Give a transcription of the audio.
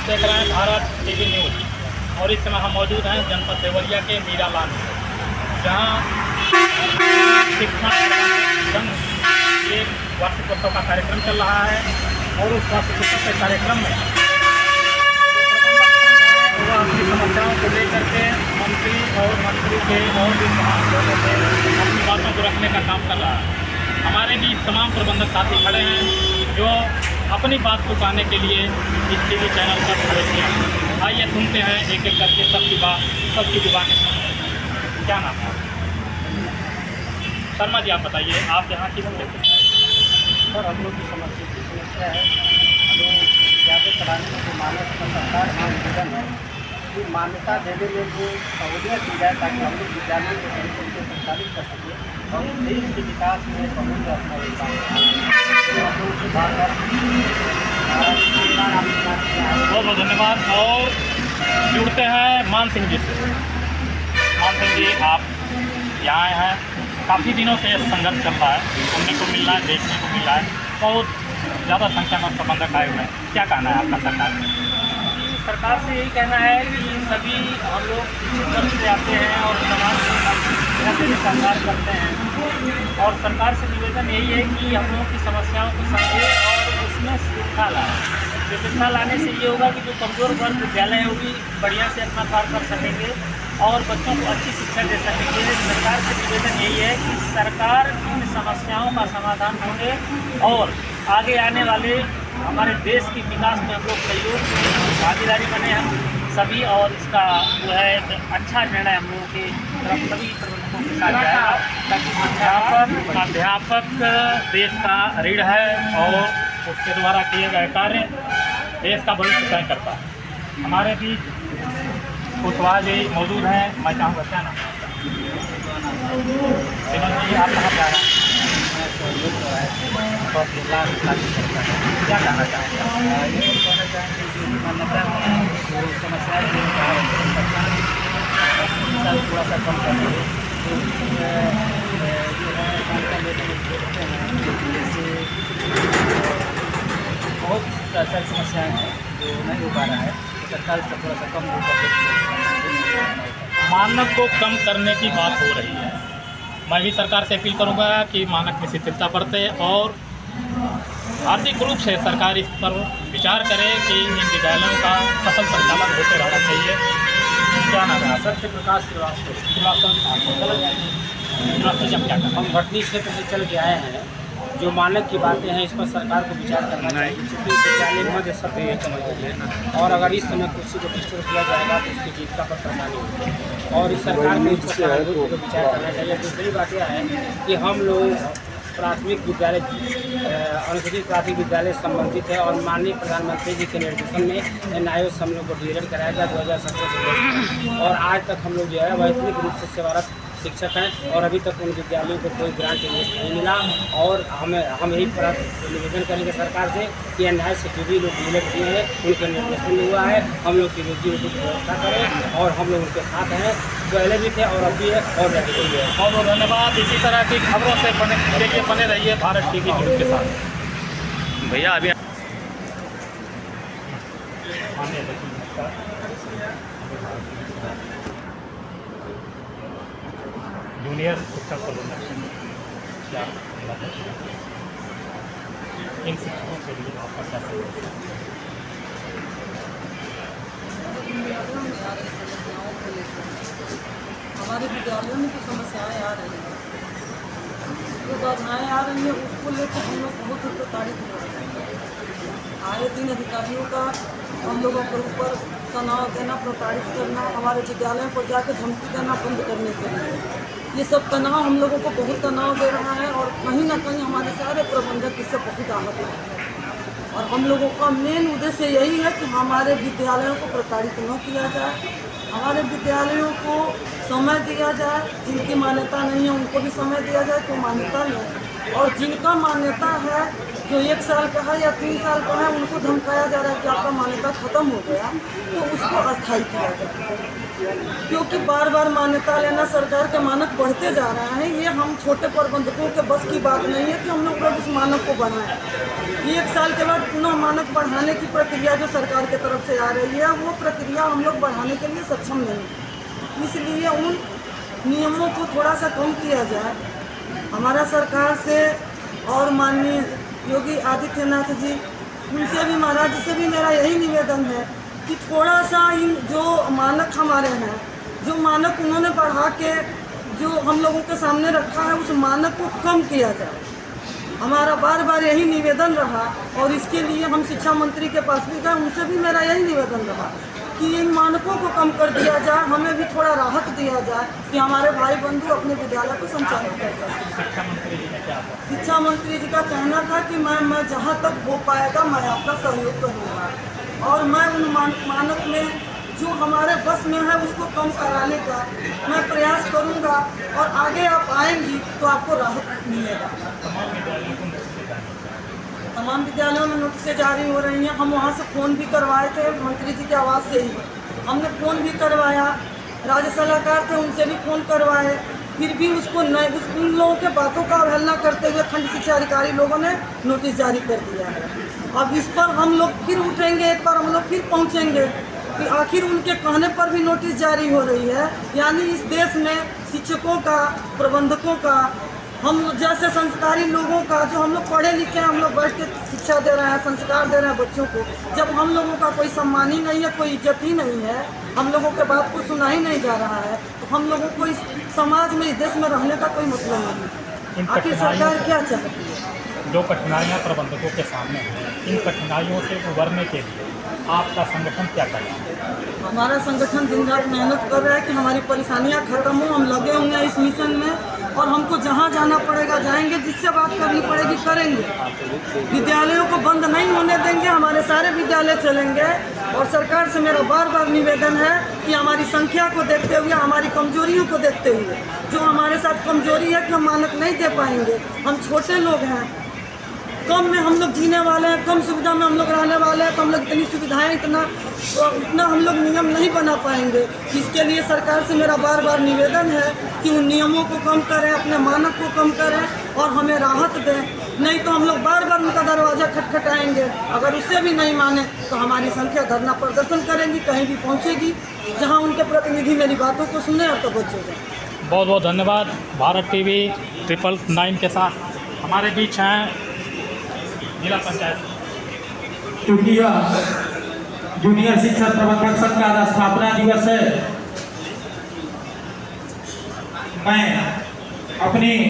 देख रहे हैं भारत टीवी न्यूज़ और इस समय हम मौजूद हैं जनपद देवरिया के मीरा लान में, जहाँ शिक्षा संघ एक वार्षिकोत्सव का कार्यक्रम चल रहा है। और उस वार्षिकोत्सव के कार्यक्रम में वो अपनी समस्याओं को लेकर के मंत्री के और भी तमाम लोगों से अपनी बातों को रखने का काम कर रहा है। हमारे भी तमाम प्रबंधक साथी खड़े हैं जो अपनी बात को कहने के लिए इस टीवी चैनल पर खड़े किए हैं। आइए सुनते हैं एक एक करके सबकी जुबानें। क्या नाम है? शर्मा जी, आप बताइए, आप यहाँ की समस्या है? सर, हम लोग की समस्या है, हम लोग ज़्यादा चलाने में जो मानव सरकार का निवेदन है कि मान्यता देने में जो सहूलियत दी जाए ताकि हम लोग विद्यालय को सही तरीके से संचालित कर सकें और देश के विकास में बहुत अपना योगदान हम लोग से बार बार बहुत बहुत धन्यवाद। और जुड़ते हैं मान सिंह जी से। मान सिंह जी, आप यहाँ आए हैं, काफ़ी दिनों से संघर्ष चल रहा है, सुनने को मिल रहा है, देखने को मिल रहा है, बहुत ज़्यादा संख्या में प्रबंधक आए हुए हैं। क्या कहना है आपका सरकार से? सरकार से यही कहना है कि सभी हम लोग वर्ष से आते हैं और समाज से संघर्ष करते हैं और सरकार से निवेदन यही है कि हम लोगों की समस्याओं को समझे और उसमें सुविधा लाए। सुविधा लाने से ये होगा कि जो कमज़ोर वर्ग विद्यालय है वो भी बढ़िया से अपना कार्य कर सकेंगे और बच्चों को अच्छी शिक्षा दे सकेंगे। सरकार से निवेदन यही है कि सरकार इन समस्याओं का समाधान ढूंढे और आगे आने वाले हमारे देश के विकास में हम लोग सहयोग भागीदारी बने हम सभी और इसका जो है अच्छा निर्णय हम लोगों के तरफ सभी प्रबंधकों के साथ जाएगा ताकि अध्यापक देश का रीढ़ है और उसके द्वारा किए गए कार्य देश का भविष्य तय करता है। हमारे बीच कुशवाहा जी मौजूद हैं। मैं चाहूँगा, क्या नाम? विनोद जी, आप कहाँ पे आ रहे हैं? क्या कहना चाहेंगे? ये कहना चाहेंगे कि मान्यता समस्या थोड़ा सा कम कर दे बहुत सारी समस्याएँ हैं जो नहीं हो पा रहा है। सरकार इसका थोड़ा सा कम हो सकती। मानक को कम करने की बात हो रही है। मैं भी सरकार से अपील करूंगा कि मानक में शिथिलता बरते और आर्थिक रूप से सरकार इस पर विचार करे कि इन विद्यालयों का सफल संचालन होते रहना चाहिए। क्या नाम है? सत्य प्रकाश श्रीवास्तव। जब क्या करना? हम भटनी क्षेत्र से चल के आए हैं। जो मानक की बातें हैं इस पर सरकार को विचार करना चाहिए, क्योंकि विद्यालय मध्य सत्य समझ लेना और अगर इस समय कुर्सी को डिस्टर्ब किया जाएगा तो उसकी जीविका पर परेशानी होगी और इस सरकार को इस पर विचार करना चाहिए। दूसरी बात यह है कि हम लोग प्राथमिक विद्यालय अनुसूचित प्राथमिक विद्यालय संबंधित है और माननीय प्रधानमंत्री जी के निर्देशन में NIO से हम लोग को डीएलएड कराया गया 2017 से और आज तक हम लोग जो है वैतनिक रूप से सेवारत शिक्षक हैं और अभी तक उन विद्यालयों को कोई ग्रांट नहीं मिला और हम यही निवेदन करेंगे सरकार से कि NIO से जो भी लोग डीएलएड किए हैं उनके निर्देशन में हुआ है, हम लोग की रोजी रोटी की व्यवस्था करें और हम लोग उनके साथ हैं, पहले भी थे और अभी है और रहेंगे। बहुत बहुत धन्यवाद। इसी तरह की खबरों से बने रहिए भारत टीवी न्यूज़ के साथ। भैया अभी जूनियर शिक्षक प्रबंधक क्या इन शिक्षकों के लिए आपका क्या सहयोग है? हमारे विद्यालयों में जो समस्याएँ आ रही हैं, जो बाधाएँ आ रही हैं उसको लेकर हम लोग बहुत ही प्रताड़ित हो रहे हैं। आए दिन अधिकारियों का हम लोगों के ऊपर तनाव देना, प्रताड़ित करना, हमारे विद्यालयों पर जाकर धमकी देना बंद करने के लिए ये सब तनाव हम लोगों को बहुत तनाव दे रहा है और कहीं ना कहीं हमारे सारे प्रबंधक इससे बहुत आहत हैं और हम लोगों का मेन उद्देश्य यही है कि हमारे विद्यालयों को प्रताड़ित न किया जाए, हमारे विद्यालयों को समय दिया जाए, जिनकी मान्यता नहीं है उनको भी समय दिया जाए तो मान्यता लें और जिनका मान्यता है जो 1 साल का है या 3 साल का है उनको धमकाया जा रहा है कि आपका मान्यता खत्म हो गया तो उसको अस्थायी किया जाए, क्योंकि बार बार मान्यता लेना सरकार के मानक बढ़ते जा रहे हैं। ये हम छोटे प्रबंधकों के बस की बात नहीं है कि हम लोग उस मानक को बढ़ाएं। 1 साल के बाद पुनः मानक बढ़ाने की प्रक्रिया जो सरकार की तरफ से आ रही है वो प्रक्रिया हम लोग बढ़ाने के लिए सक्षम नहीं, इसलिए उन नियमों को थोड़ा सा कम किया जाए। हमारा सरकार से और माननीय योगी आदित्यनाथ जी उनसे भी, महाराज से भी मेरा यही निवेदन है कि थोड़ा सा इन जो मानक हमारे हैं, जो मानक उन्होंने बढ़ा के जो हम लोगों के सामने रखा है उस मानक को कम किया जाए। हमारा बार बार यही निवेदन रहा और इसके लिए हम शिक्षा मंत्री के पास भी गए, उनसे भी मेरा यही निवेदन रहा कि इन मानकों को कम कर दिया जाए, हमें भी थोड़ा राहत दिया जाए कि हमारे भाई बंधु अपने विद्यालय को संचालित कर सकें। शिक्षा मंत्री जी ने क्या कहा? शिक्षा मंत्री जी का कहना था कि मैं जहाँ तक हो पाएगा मैं आपका सहयोग करूँगा और मैं उन मानक में जो हमारे बस में है उसको कम कराने का मैं प्रयास करूँगा और आगे आप आएंगी तो आपको राहत मिलेगा। तमाम विद्यालयों में नोटिसें जारी हो रही हैं। हम वहाँ से फ़ोन भी करवाए थे, मंत्री जी की आवाज़ से ही हमने फ़ोन भी करवाया, राज्य सलाहकार थे उनसे भी फ़ोन करवाए, फिर भी उसको नहीं, उन लोगों के बातों का अवहेलना करते हुए खंड शिक्षा अधिकारी लोगों ने नोटिस जारी कर दिया है। अब इस पर हम लोग फिर उठेंगे, एक बार हम लोग फिर पहुँचेंगे कि आखिर उनके कहने पर भी नोटिस जारी हो रही है। यानी इस देश में शिक्षकों का, प्रबंधकों का, हम जैसे संस्कारी लोगों का, जो हम लोग पढ़े लिखे हैं, हम लोग बैठ के शिक्षा दे रहे हैं, संस्कार दे रहे हैं बच्चों को, जब हम लोगों का कोई सम्मान ही नहीं है, कोई इज्जत ही नहीं है, हम लोगों के बात को सुना ही नहीं जा रहा है, तो हम लोगों को इस समाज में, इस देश में रहने का कोई मतलब नहीं। आखिर सरकार क्या चाहती है? जो कठिनाइयाँ प्रबंधकों के सामने हैं, इन कठिनाइयों से उबरने के लिए आपका संगठन क्या कर रहा है? हमारा संगठन दिन रात मेहनत कर रहा है कि हमारी परेशानियां खत्म हो। हम लगे हुए हैं इस मिशन में और हमको जहां जाना पड़ेगा जाएंगे, जिससे बात करनी पड़ेगी करेंगे। विद्यालयों को बंद नहीं होने देंगे, हमारे सारे विद्यालय चलेंगे। और सरकार से मेरा बार बार निवेदन है कि हमारी संख्या को देखते हुए, हमारी कमजोरियों को देखते हुए, जो हमारे साथ कमजोरी है कि हम मानक नहीं दे पाएंगे, हम छोटे लोग हैं, कम में हम लोग जीने वाले हैं, कम सुविधा में हम लोग रहने वाले हैं, तो हम लोग इतनी सुविधाएं, इतना हम लोग नियम नहीं बना पाएंगे। इसके लिए सरकार से मेरा बार बार निवेदन है कि उन नियमों को कम करें, अपने मानक को कम करें और हमें राहत दें। नहीं तो हम लोग बार बार उनका दरवाज़ा खटखटाएंगे। अगर उससे भी नहीं माने तो हमारी संख्या धरना प्रदर्शन करेंगी, कहीं भी पहुँचेगी जहाँ उनके प्रतिनिधि मेरी बातों को सुने और तवज्जो दें। बहुत बहुत धन्यवाद। भारत टीवी 999 के साथ हमारे बीच हैं जिला पंचायत। क्योंकि यह जूनियर शिक्षक प्रबंधक संघ का स्थापना दिवस है, मैं अपनी